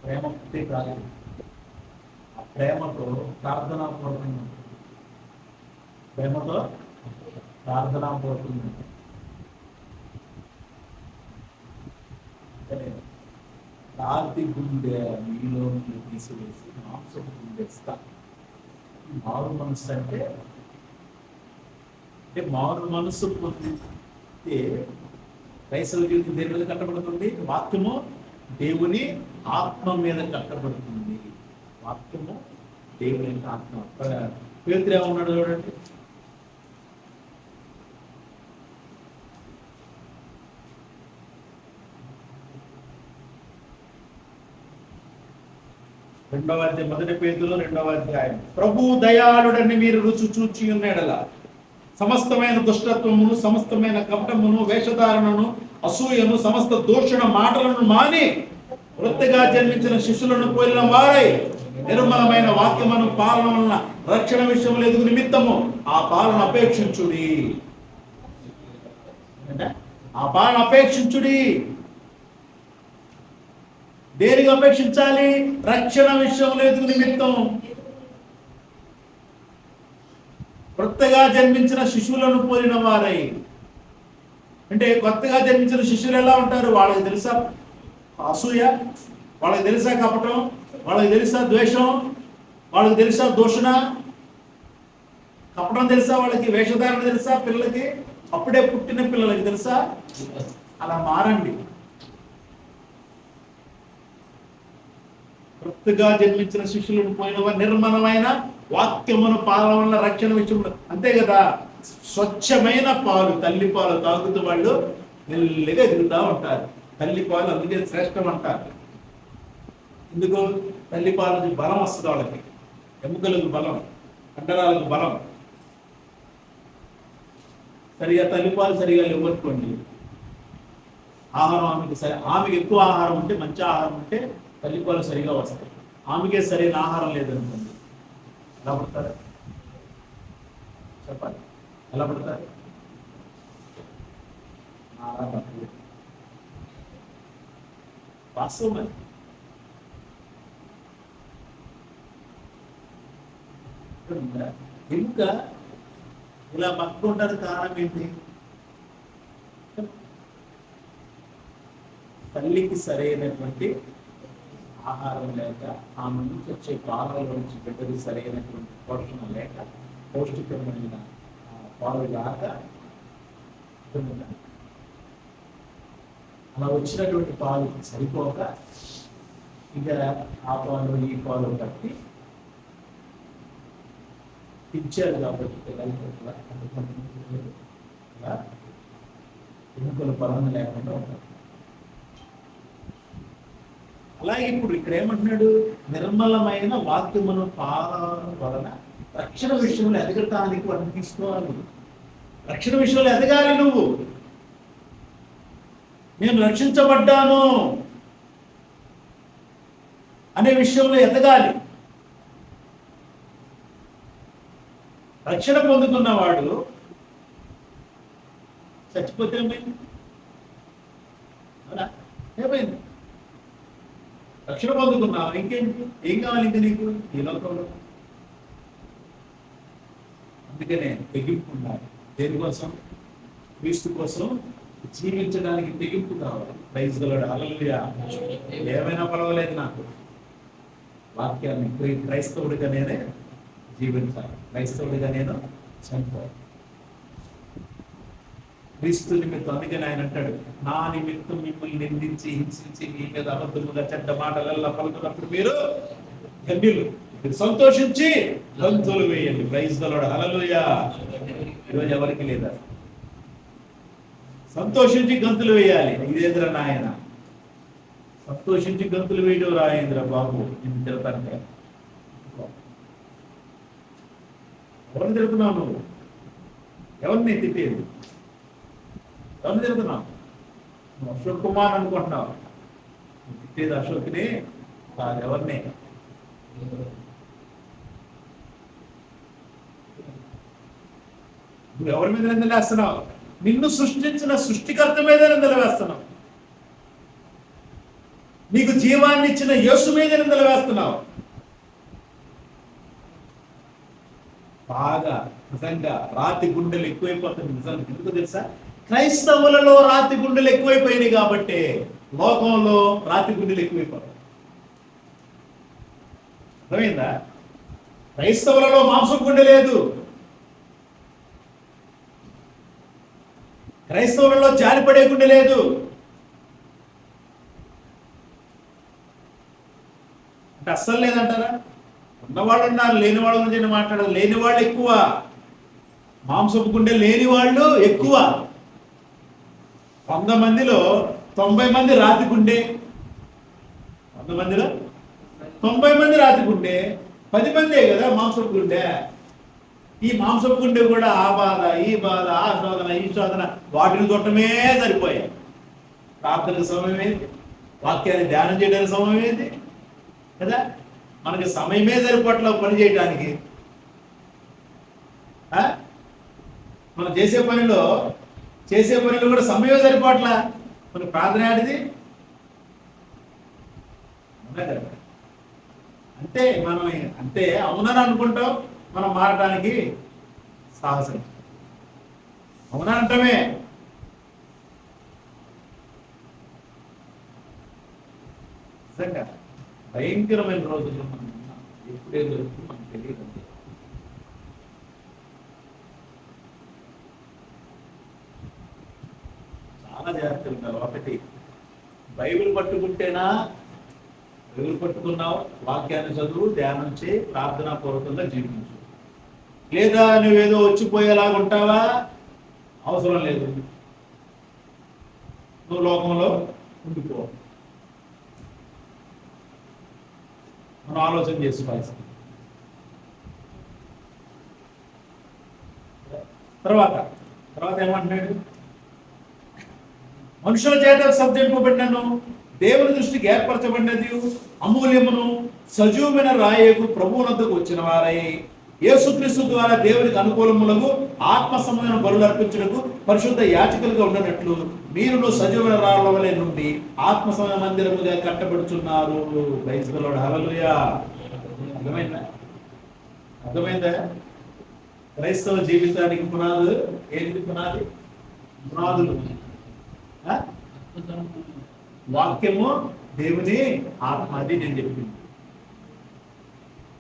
[SPEAKER 1] ప్రేమ పుట్టి కాదు. ఆ ప్రేమతో ప్రార్థనాపూర్వకంగా రాతి గుండె మీలో తీసివేసి మాంసపు గుండె ఇస్తా. మారు మనస్సు అంటే మారు మనస్సు పొందితే క్రైస్తవ జీవితం దేని మీద కట్టబడుతుంది? వాక్యము దేవుని ఆత్మ మీద కట్టబడుతుంది. వాక్యము దేవుని ఆత్మ. పేతురు ఏమన్నాడు చూడండి. మొదటి పేతురు 2వ అధ్యాయం. ప్రభు దయాళుడని మీరు రుచి చూచి ఉన్నాడల సమస్తమైన దుష్టత్వమును, సమస్తమైన కపటమును, వేషధారణను, అసూయను, సమస్త దూషణ మాటలను మాని వృత్తిగా జన్మించిన శిష్యులను పోలిన వారై నిర్మలమైన వాక్యమును పాలన వలన రక్షణ విషయములు ఎదుగు నిమిత్తము ఆ పాలన అపేక్షించుడి. ఆ పాలన అపేక్షించుడి. దేనికి అపేక్షించాలి? రక్షణ విషయంలో ఎదుగు నిమిత్తం. కొత్తగా జన్మించిన శిశువులను పోలిన వారై. అంటే కొత్తగా జన్మించిన శిశువులు ఎలా ఉంటారు? వాళ్ళకి తెలుసా అసూయ, వాళ్ళకి తెలుసా కపటం, వాళ్ళకి తెలుసా ద్వేషం, వాళ్ళకి తెలుసా దూషణ, కపటం తెలుసా, వాళ్ళకి వేషధారణ తెలుసా, పిల్లలకి అప్పుడే పుట్టిన పిల్లలకి తెలుసా? అలా మారండి. కొత్తగా జన్మించిన శిష్యులను పోయిన నిర్మలమైన వాక్యమును పాలన వల్ల రక్షణ విషయంలో. అంతే కదా, స్వచ్ఛమైన పాలు, తల్లి పాలు తాగుతూ వాళ్ళు మెల్లిగా ఎదుగుతూ ఉంటారు. తల్లి పాలు అందుకే శ్రేష్టం అంటారు. ఎందుకు? తల్లి పాల నుంచి బలం వస్తుంది వాళ్ళకి, ఎముకలకు బలం, కండరాలకు బలం. సరిగా తల్లిపాలు సరిగా ఇవ్వనుకోండి, ఆహారం ఆమెకి ఎక్కువ ఆహారం ఉంటే, మంచి ఆహారం ఉంటే తల్లిపాలు సరిగా వస్తాయి. ఆమెకే సరైన ఆహారం లేదనుకోండి, ఎలా పడతారు? చెప్పాలి, ఎలా పడతారు? వాస్తవం అది. ఎముక ఇలా పట్టుకుంటారు, కారణం ఏంటి? తల్లికి సరైనటువంటి ఆహారం లేక, ఆమె నుంచి వచ్చే పాలలో నుంచి బిడ్డకి సరైనటువంటి పోషణ లేక, పౌష్టికమైన పాలు రాక, అలా వచ్చినటువంటి పాలు సరిపోక ఇక ఆ పాలు ఈ పాలు కట్టి ఇచ్చారు. కాబట్టి ఎముకల బలం లేకుండా ఉంటారు. అలాగే ఇప్పుడు ఇక్కడ ఏమంటున్నాడు? నిర్మలమైన వాక్యమును పాలన వలన రక్షణ విషయంలో ఎదగటానికి వాటిని తీసుకోవాలి. రక్షణ విషయంలో ఎదగాలి. నువ్వు, నేను రక్షించబడ్డాను అనే విషయంలో ఎదగాలి. రక్షణ పొందుతున్నవాడు చచ్చిపోతే ఏమైంది? ఏమైంది? రక్షణ పొందుకున్నావు, ఇంకేంటి? ఏం కావాలి ఇంకా నీకు ఈ లోకంలో? అందుకనే తెగింపు ఉండాలి. దేనికోసం? క్రీస్తు కోసం జీవించడానికి తెగింపు కావాలి. ప్రైజ్ ది లార్డ్, హల్లెలూయా. ఏమైనా పర్వాలేదు, నాకు వాక్యాన్ని క్రైస్తవుడిగా నేనే జీవించాలి, క్రైస్తవుడిగా నేను చనిపోవాలి. క్రీస్తు నిమిత్తం. అందుకని ఆయన అంటాడు, నా నిమిత్తం మిమ్మల్ని నిందించి హింసించి మీ మీద అబద్ధముగా చెడ్డ మాటలల్లా పలుకున్నప్పుడు మీరు ధన్యులు, మీరు సంతోషించి గంతులు వేయండి. ప్రైజ్ ది లార్డ్, హల్లెలూయా. ఈరోజు ఎవరికి లేదా? సంతోషించి గంతులు వేయాలి. ఇదేంద్ర నాయన, సంతోషించి గంతులు వేయడం రాయేంద్ర బాబు. నేను తిడతాను. ఎవరిని తిడుతున్నావు నువ్వు? ఎవరిని తిట్టేది? ఎవరిని తిడుతున్నావు? నువ్వు అశోక్ కుమార్ అనుకుంటున్నావు. తిట్టేది అశోక్ని కాదు, ఎవరిని? నువ్వు ఎవరి మీద నిందలేస్తున్నావు? నిన్ను సృష్టించిన సృష్టికర్త మీద నిందలు వేస్తున్నావు. నీకు జీవాన్ని ఇచ్చిన యేసు మీద నిందలు వేస్తున్నావు. బాగా నిజంగా రాతి గుండెలు ఎక్కువైపోతుంది. నిజంగా ఎందుకు తెలుసా? క్రైస్తవులలో రాతి గుండెలు ఎక్కువైపోయినాయి కాబట్టి లోకంలో రాతి గుండెలు ఎక్కువైపోతాయి. అర్థమైందా? క్రైస్తవులలో మాంసం గుండె లేదు, క్రైస్తవులలో జారిపడే గుండె లేదు. అంటే అస్సలు లేదంటారా? ఉన్నవాళ్ళు ఉన్నారు, లేని వాళ్ళ గురించి నేను మాట్లాడదు. లేని వాళ్ళు ఎక్కువ, మాంసపు గుండె లేని వాళ్ళు ఎక్కువ. 100 మందిలో 90 మంది రాతి గుండె. 100 మందిలో 90 మంది రాతి గుండె, 10 మందే కదా మాంసపు గుండె. ఈ మాంసపు గుండె కూడా ఆ బాధ, ఈ బాధ, ఆ శోధన, ఈ శోధన, వాటిని చూడటమే సరిపోయాయి. ప్రార్థనకు సమయం ఏంటి, వాక్యాన్ని ధ్యానం చేయడానికి సమయం ఏంటి కదా, మనకి సమయమే సరిపట్ల పని చేయడానికి. మనం చేసే పనిలో కూడా సమయం సరిపట్ల మన ప్రార్థన ఆడిది అంటే మనం అంతే అవునని అనుకుంటాం. మనం మారడానికి సాహసం అవునా అంటమే. నిజంగా భయంకరమైన రోజుల్లో మనం ఉన్నాం. ఎప్పుడే దొరుకుతుందో మనకు తెలియదు. చాలా జాగ్రత్తలు ఉంటారు. ఒకటి, బైబిల్ పట్టుకున్నావు, వాక్యాన్ని చదువు, ధ్యానం చేయి, ప్రార్థనా పూర్వకంగా జీవించు. లేదా నువ్వేదో వచ్చిపోయేలాగా ఉంటావా, అవసరం లేదు, నువ్వు లోకంలో ఉండిపో. మనం ఆలోచన చేసుకోవాల్సింది. తర్వాత ఏమంటున్నాడు, మనుషుల చేత సబ్జెక్టుబడినను దేవుని దృష్టికి ఏర్పరచబడినది అమూల్యమును సజీవమైన రాయకు ప్రభువునందుకు వచ్చిన వారై యేసుక్రీస్తు ద్వారా దేవునికి అనుకూలములకు ఆత్మ సంబంధమైన బలులు అర్పించుటకు పరిశుద్ధ యాచకులుగా ఉండనట్లు మీరును సజీవమైన రాళ్ళ వలె నుండి ఆత్మ సంబంధ మందిరముగా కట్టబడుచున్నారు. ప్రైజ్ ది లార్డ్, హల్లెలూయా. అర్థమైందా? క్రైస్తవ జీవితానికి పునాదులు ఏంటి? పునాదులు వాక్యము, దేవుని ఆత్మ. అది నేను చెప్పింది.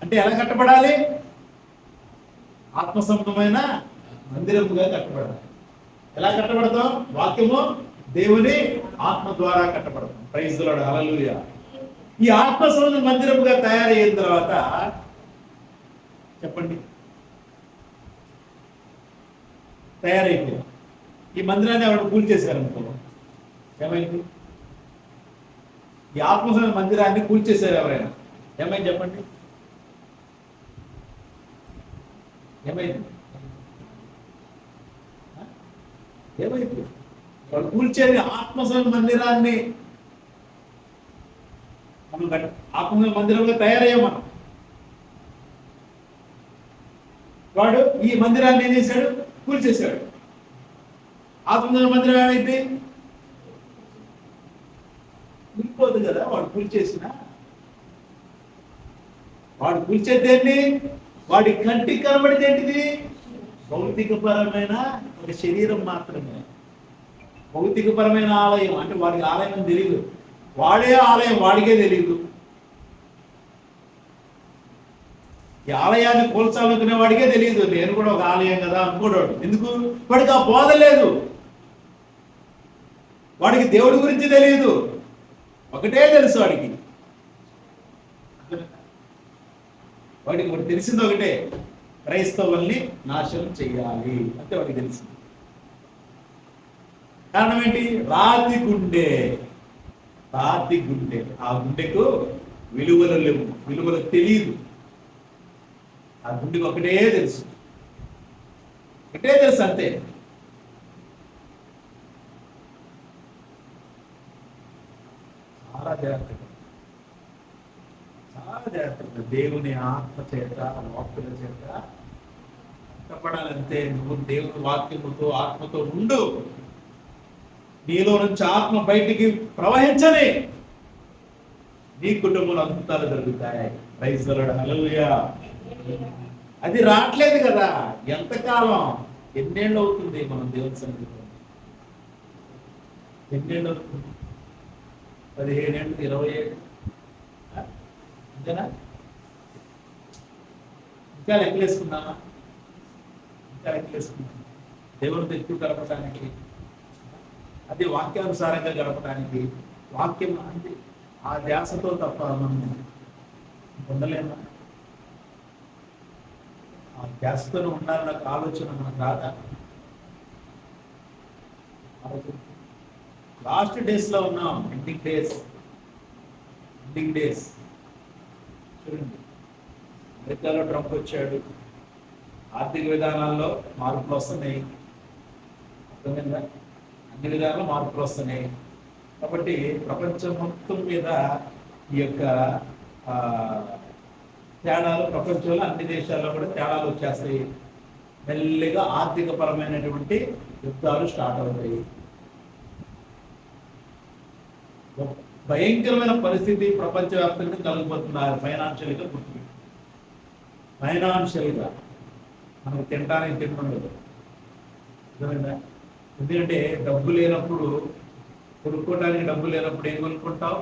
[SPEAKER 1] అంటే ఎలా కట్టబడాలి? ఆత్మ సంబంధమైన మందిరముగా కట్టబడాలి. ఎలా కట్టబడతాం? వాక్యము, దేవుని ఆత్మ ద్వారా కట్టబడతాం. ప్రైజ్ ది లార్డ్, హల్లెలూయా. ఈ ఆత్మ సంబంధ మందిరముగా తయారయిన తర్వాత చెప్పండి, తయారైపోయింది. ఈ మందిరాన్ని ఎవరు కూల్చేశారు అనుకో, ఏమైంది? ఈ ఆత్మ మందిరాన్ని కూల్చేశారు ఎవరైనా, ఏమైంది చెప్పండి? ఏమైంది? వాళ్ళు కూల్చేది ఆత్మ మందిరాన్ని. మనం ఆత్మ మందిరంలో తయారయ్యాం మనం. వాడు ఈ మందిరాన్ని ఏం చేశాడు? కూల్చేశాడు. ఆత్మ మందిరం ఏమైంది? కూలిపోదు కదా. వాడు కూల్చేదేంటి? వాడి కంటికి కనబడేది ఏంటిది? భౌతికపరమైన ఒక శరీరం మాత్రమే. భౌతికపరమైన ఆలయం అంటే వాడికి ఆలయం తెలియదు. వాడే ఆలయం వాడికే తెలియదు. ఈ ఆలయాన్ని కూల్చాలనుకునే వాడికే తెలియదు. నేను కూడా ఒక ఆలయం కదా అనుకోడాడు. ఎందుకు? వాడికి ఆ బోధ లేదు. వాడికి దేవుడి గురించి తెలియదు. ఒకటే తెలుసు వాడికి తెలిసింది ఒకటే, క్రైస్తవుల్ని నాశనం చెయ్యాలి అంటే వాడికి తెలిసింది. కారణం ఏంటి? రాతి గుండె. ఆ గుండెకు విలువలు లేవు, విలువలు తెలియదు. ఆ గుండెకు ఒకటే తెలుసు అంతే. చాలా జాగ్రత్తగా దేవుని ఆత్మ చేత, వాక్కుల చేత కట్టపడాలంటే నువ్వు దేవుని వాక్యముతో, ఆత్మతో ఉండు. నీలో నుంచి ఆత్మ బయటికి ప్రవహించని నీ కుటుంబంలో అద్భుతాలు జరుగుతాయి. ప్రైజ్ ది లార్డ్, హల్లెలూయా. అది రావట్లేదు కదా. ఎంతకాలం, ఎన్నేళ్ళు అవుతుంది మనం దేవుని సన్నిధిలో? ఎన్నేళ్ళు అవుతుంది? 15 ఏళ్ళు, 20 ఏళ్ళు, అంతేనా? ఇంకా లెక్కలేసుకున్నామా? దేవునితో ఎక్కువ గడపడానికి, అది వాక్యానుసారంగా గడపడానికి, వాక్యం అంటే ఆ ధ్యాసతో తప్ప మనం పొందలేమా? ఆ ధ్యాసతో ఉండాలన్న ఆలోచన మనకు రాదా? లాస్ట్ డేస్ లో ఉన్నాం. Ending days. చూడండి, అమెరికాలో ట్రంప్ వచ్చాడు, ఆర్థిక విధానాల్లో మార్పులు వస్తున్నాయి, అర్థమైందా? అన్ని విధాల్లో మార్పులు వస్తున్నాయి. కాబట్టి ప్రపంచం మొత్తం మీద ఈ యొక్క తేడాలు, ప్రపంచంలో అన్ని దేశాల్లో కూడా తేడాలు వచ్చేస్తాయి. మెల్లిగా ఆర్థిక పరమైనటువంటి యుద్ధాలు స్టార్ట్ అవుతాయి. భయంకరమైన పరిస్థితి ప్రపంచవ్యాప్తంగా కలగబోతున్నారు. ఫైనాన్షియల్గా గుర్తు, ఫైనాన్షియల్గా మనకు తినడానికి తింటుండదు, అర్థమైందా? ఎందుకంటే డబ్బు లేనప్పుడు, కొనుక్కోవడానికి డబ్బు లేనప్పుడు ఏం కొనుక్కుంటావు?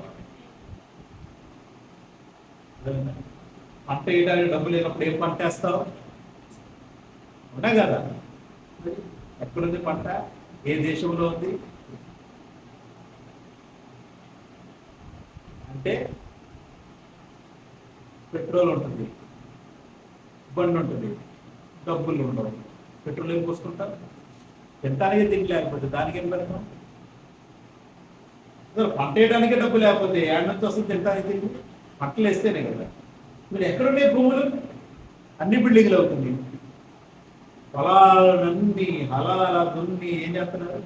[SPEAKER 1] పంట వేయడానికి డబ్బు లేనప్పుడు ఏం పంట వేస్తావు? ఉన్నా కదా? ఎక్కడుంది పంట? ఏ దేశంలో ఉంది? అంటే పెట్రోల్ ఉంటుంది, బండి ఉంటుంది, డబ్బులు ఉండవు. పెట్రోల్ ఏం పోసుకుంటారు? తినటానికి తిండి లేకపోతే దానికి ఏం పెడతాం? పంట వేయడానికే డబ్బు లేకపోతే ఏడు నుంచి వస్తుంది తినటానికి తిండి? పంటలు వేస్తేనే కదా. మీరు ఎక్కడున్నాయి భూములు? అన్ని బిల్డింగ్లు అవుతుంది. పొలాలన్నీ హలాల దున్ని ఏం చేస్తున్నారు?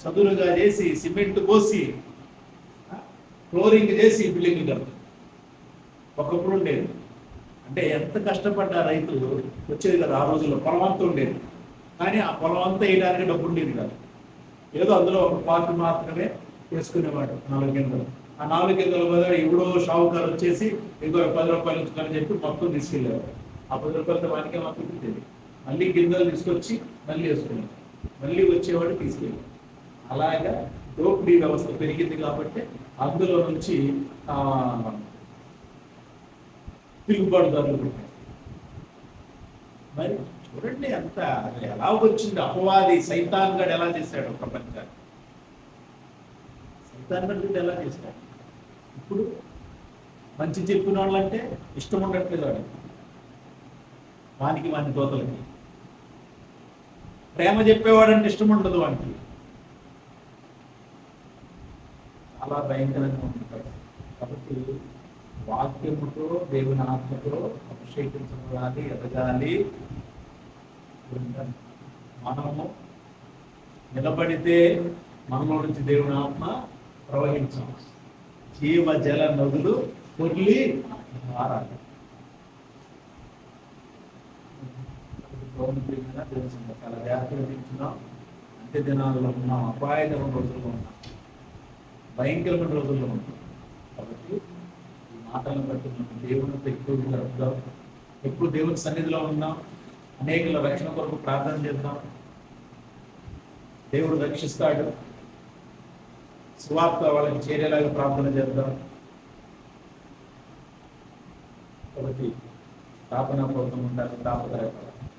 [SPEAKER 1] చదువులుగా చేసి, సిమెంట్ పోసి, ఫ్లోరింగ్ చేసి బిల్డింగ్ కడుతుంది. ఒకప్పుడు ఉండేది అంటే ఎంత కష్టపడ్డా రైతులు వచ్చేది కదా. ఆ రోజుల్లో పొలం అంతా ఉండేది, కానీ ఆ పొలం అంతా వేయడానికి డబ్బు ఉండేది కాదు. ఏదో అందులో ఒక పార్ట్ మాత్రమే వేసుకునేవాడు, 4 గింజలు. ఆ 4 గింజల బదులు ఎవడో షావుకారు వచ్చేసి ఇంకో 10 రూపాయలు ఉంచుకొని చెప్పి మొత్తం తీసుకెళ్ళేవాడు. ఆ 10 రూపాయలతో వానికే మాత్రం తింటేది. మళ్ళీ గింజలు తీసుకొచ్చి మళ్ళీ వేసుకునేవాడు, మళ్ళీ వచ్చేవాడు తీసుకెళ్ళి. అలాగా దోపిడీ వ్యవస్థ పెరిగింది కాబట్టి అందులో నుంచి తిరుగుబాటుదారులు పెట్టారు. మరి చూడండి అంత ఎలా వచ్చింది. అపవాది సైతాన్ గడు ఎలా చేశాడు ప్రపంచాన్ని, సైతాన్ గడు ఎలా చేశాడు. ఇప్పుడు మంచి చెప్పిన వాళ్ళంటే ఇష్టం ఉండట్లేదు వాడికి, వాని దోతలకి. ప్రేమ చెప్పేవాడంటే ఇష్టం ఉండదు వానికి. చాలా భయంకరంగా ఉంటుంది. కాబట్టి వాక్యముతో, దేవుని ఆత్మతో అభిషేకించబడాలి, ఎదగాలి. మనము నిలబడితే మనలో నుంచి దేవుని ఆత్మ ప్రవహించాలి. జీవ జల నదులు పొర్లి మారాలి. చాలా జాగ్రత్తగా తింటున్నాం. అంత్య దినాల్లో ఉన్నాం, అపాయకరమైన రోజుల్లో ఉన్నాం, భయంకరమైన రోజుల్లో ఉన్నాం. కాబట్టి ఈ మాటలను బట్టి మనం దేవునితో ఎక్కువ గడుపుదాం, ఎక్కువ దేవుని సన్నిధిలో ఉన్నాం, అనేకుల రక్షణ కొరకు ప్రార్థన చేద్దాం. దేవుడు రక్షిస్తాడు. సువార్త వాళ్ళకి చేరేలాగా ప్రార్థన చేద్దాం. కాబట్టి తాపన కోసం ఉండాలి, తాపత్రయ.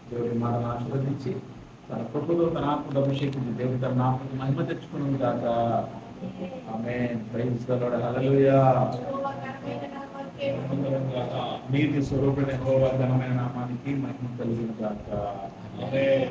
[SPEAKER 1] దేవుడి మాటను ఆశీర్వదించి తన కృపలో తన ఆత్మను అభిషేకించి దేవుడు తన ఆత్మకు మహిమ తెచ్చుకున్నాం కాక. Amen. Praise the lord. Hallelujah. నీతి స్వరూపుడైన యెహోవా ఘనమైన నామానికి మహిమ కలుగును గాక. ఆమేన్.